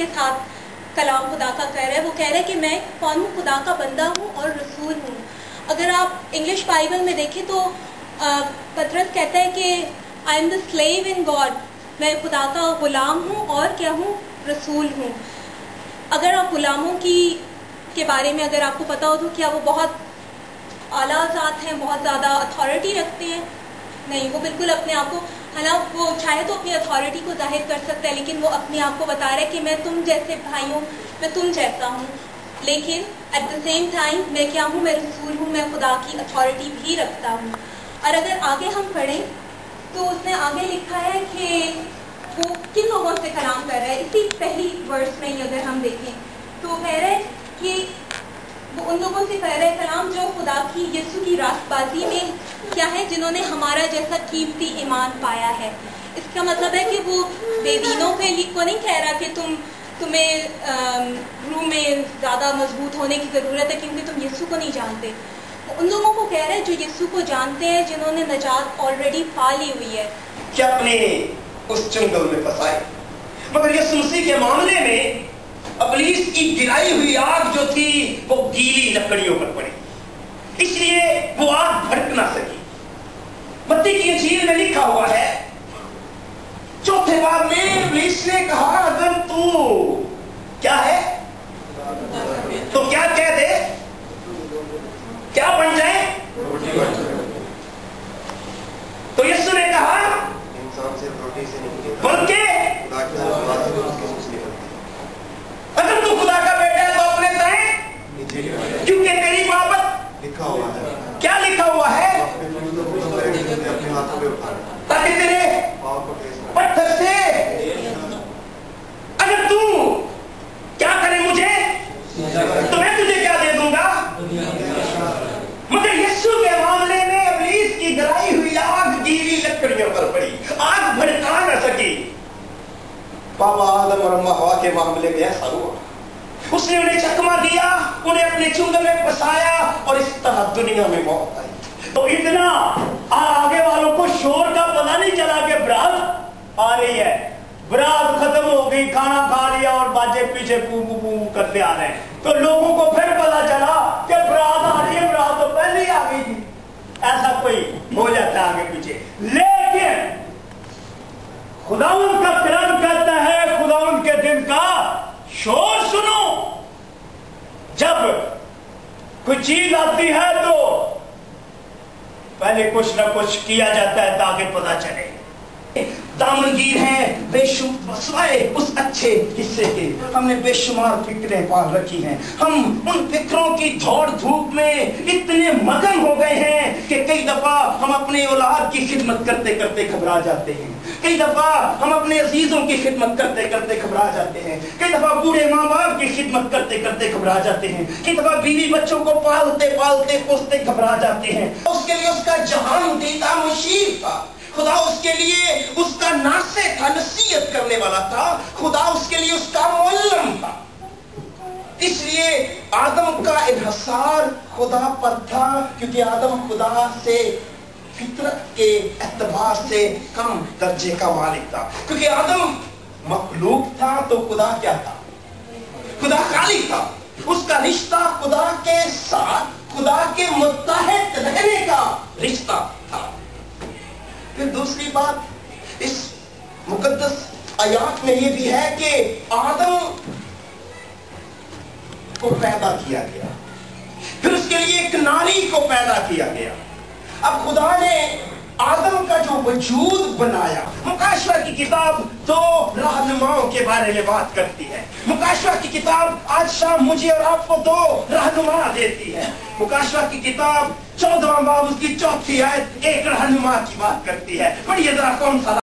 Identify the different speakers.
Speaker 1: کے ساتھ کلام خدا کا کہہ رہا ہے. وہ کہہ رہا ہے کہ میں کون ہوں؟ خدا کا بندہ ہوں اور رسول ہوں. اگر آپ انگلش بائبل میں دیکھیں تو پطرس کہتا ہے کہ I am the slave in God, میں خدا کا غلام ہوں اور کیا ہوں؟ رسول ہوں. اگر آپ غلاموں کے بارے میں اگر آپ کو پتا ہو تو کیا وہ بہت اعلیٰ ذات ہیں، بہت زیادہ اتھارٹی رکھتے ہیں؟ نہیں، وہ بالکل اپنے آپ کو، حالانکہ وہ چاہے تو اپنی اتھارٹی کو ظاہر کر سکتا ہے، لیکن وہ اپنے آپ کو بتا رہا ہے کہ میں تم جیسے بھائی ہوں، میں تم جیسا ہوں، لیکن ایٹ دا سیم ٹائم میں کیا ہوں؟ میں رسول ہوں، میں خدا کی اتھارٹی بھی رکھتا ہوں. اور اگر آگے ہم پڑھیں تو اس نے آگے لکھا ہے کہ وہ کن لوگوں سے کلام کر رہا ہے. اسی پہلی ورس میں ہی اگر ہم دیکھیں تو کہہ رہے ہیں کہ وہ ان لوگوں سے کہہ رہے کلام جو خدا کی یسوع کی راست بازی میں کیا ہے، جنہوں نے ہمارا جیسا قیمتی ایمان پایا ہے. اس کا مطلب ہے کہ وہ بے دینوں پہ کو نہیں کہہ رہا کہ تمہیں روح میں زیادہ مضبوط ہونے کی ضرورت ہے کیونکہ تم یسوع کو نہیں جانتے. ان لوگوں کو کہہ رہے ہیں جو یسوع کو جانتے ہیں، جنہوں نے نجات آلریڈی پا لی ہوئی ہے.
Speaker 2: کیا اپنے اس چنگل میں پھنسائے، مگر یسوع مسیح کے معاملے میں ابلیس کی گرائی ہوئی آگ جو تھی وہ گیلی لکڑیوں پر پڑی، اس لیے وہ آگ بھڑک نہ سکی. متی کی انجیل میں لکھا ہوا ہے 4 باب میں ابلیس نے کہا اگر تو کیا ہے تو کیا کہہ دے، کیا بن جائے؟ تو یسوع نے کہا بلکہ اگر تو خدا کا بیٹا ہے تو اپنے دائیں، کیونکہ تیری بابت کیا لکھا ہوا ہے، تاکہ تیرے پتھر سے اگر تو کیا کرے مجھے تو میں تجھے کیا دے دوں گا. مگر یسوع کے معاملے میں ابلیس کی گرائی ہوئی آگ گیلی لکڑیوں پر پڑی، آگ بھڑکا نہ سکی. بابا آدم اور اماں ہوا کے معاملے میں ایسا ہوا، اس نے انہیں چکما دیا، انہیں اپنے چنگل میں پھنسایا اور اس طرح دنیا میں موت آئی. تو اتنا آگے والوں کو شور کا پتہ نہیں چلا کہ برات آ رہی ہے، برات ختم ہو گئی، کھانا کھا لیا اور باجے پیچھے پو پو پو کرتے آ رہے ہیں. تو لوگوں کو پھر پتہ چلا کہ برات آ رہی ہے، برات تو پہلے ہی آ گئی تھی. ایسا کوئی ہو جاتا ہے آگے پیچھے. لیکن خداوند کا کلام کہتا ہے خداوند کے دن کا شور سنو. جب کوئی چیز آتی ہے تو پہلے کچھ نہ کچھ کیا جاتا ہے تاکہ پتہ چلے. دامنگیر ہیں بے سوائے اس اچھے حصے کے، ہم نے بے شمار فکریں پال رکھی ہیں. ہم ان فکروں کی دوڑ دھوپ میں اتنے مگن ہو گئے ہیں کہ کئی دفعہ ہم اپنے اولاد کی خدمت کرتے کرتے گھبرا جاتے ہیں، کئی دفعہ ہم اپنے عزیزوں کی خدمت کرتے کرتے گھبرا جاتے ہیں، کئی دفعہ بوڑھے ماں باپ کی خدمت کرتے کرتے گھبرا جاتے ہیں، کئی دفعہ بیوی بچوں کو پالتے پالتے پوستے گھبرا جاتے ہیں. اس کے لیے اس کا جہان دیتا مشیر تھا، خدا اس کے لیے اس کا ناصح تھا، نصیحت کرنے والا تھا، خدا اس کے لیے اس کا معلم تھا. اس لیے آدم کا انحصار خدا پر تھا، کیونکہ آدم خدا سے فطرت کے اعتبار سے کم درجے کا مالک تھا. کیونکہ آدم مخلوق تھا تو خدا کیا تھا؟ خدا خالق تھا. اس کا رشتہ خدا کے ساتھ خدا کے متحد رہنے کا رشتہ تھا. پھر دوسری بات اس مقدس آیات میں یہ بھی ہے کہ آدم کو پیدا کیا گیا، پھر اس کے لیے ایک ناری کو پیدا کیا گیا. اب خدا نے آدم کا جو وجود بنایا، مکاشفہ کی کتاب 2 رہنماؤں کے بارے میں بات کرتی ہے. مکاشفہ کی کتاب آج شام مجھے اور آپ کو 2 رہنما دیتی ہے. مکاشفہ کی کتاب 14واں باب اس کی 4تھی آیت ایک رہنما کی بات کرتی ہے. پڑھیے ذرا کون سا